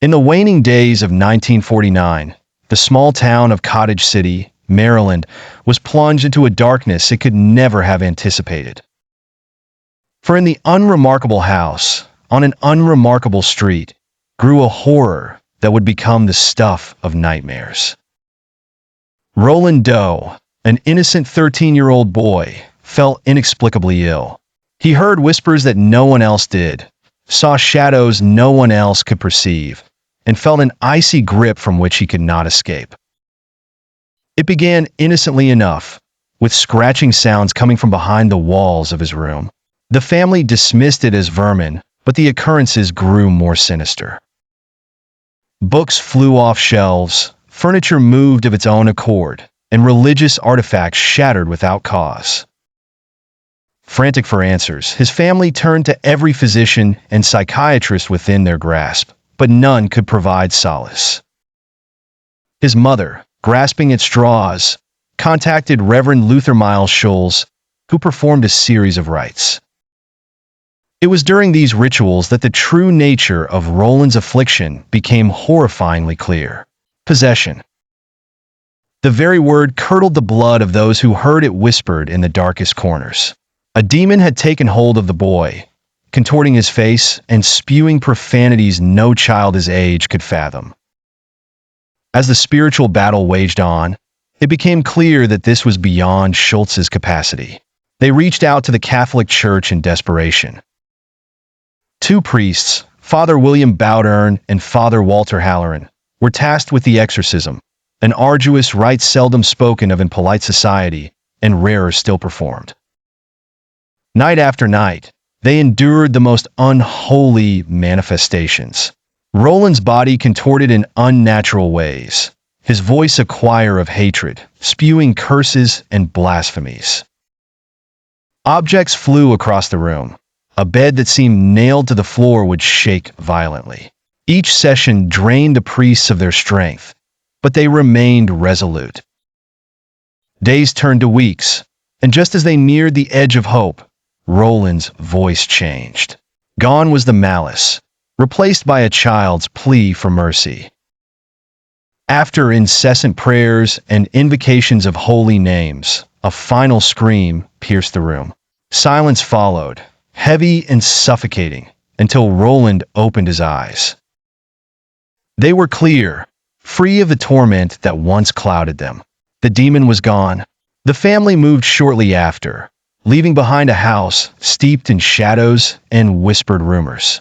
In the waning days of 1949, the small town of Cottage City, Maryland, was plunged into a darkness it could never have anticipated. For in the unremarkable house, on an unremarkable street, grew a horror that would become the stuff of nightmares. Roland Doe, an innocent 13-year-old boy, fell inexplicably ill. He heard whispers that no one else did, saw shadows no one else could perceive, and felt an icy grip from which he could not escape. It began innocently enough, with scratching sounds coming from behind the walls of his room. The family dismissed it as vermin, but the occurrences grew more sinister. Books flew off shelves, furniture moved of its own accord, and religious artifacts shattered without cause. Frantic for answers, his family turned to every physician and psychiatrist within their grasp, but none could provide solace. His mother, grasping at straws, contacted Reverend Luther Miles Schulze, who performed a series of rites. It was during these rituals that the true nature of Roland's affliction became horrifyingly clear. Possession. The very word curdled the blood of those who heard it whispered in the darkest corners. A demon had taken hold of the boy, contorting his face and spewing profanities no child his age could fathom. As the spiritual battle waged on, it became clear that this was beyond Schulze's capacity. They reached out to the Catholic Church in desperation. Two priests, Father William Bowdern and Father Walter Halloran, were tasked with the exorcism, an arduous rite seldom spoken of in polite society and rarer still performed. Night after night, they endured the most unholy manifestations. Roland's body contorted in unnatural ways, his voice a choir of hatred, spewing curses and blasphemies. Objects flew across the room. A bed that seemed nailed to the floor would shake violently. Each session drained the priests of their strength, but they remained resolute. Days turned to weeks, and just as they neared the edge of hope, Roland's voice changed. Gone was the malice, replaced by a child's plea for mercy. After incessant prayers and invocations of holy names, a final scream pierced the room. Silence followed, heavy and suffocating, until Roland opened his eyes. They were clear, free of the torment that once clouded them. The demon was gone. The family moved shortly after, leaving behind a house steeped in shadows and whispered rumors.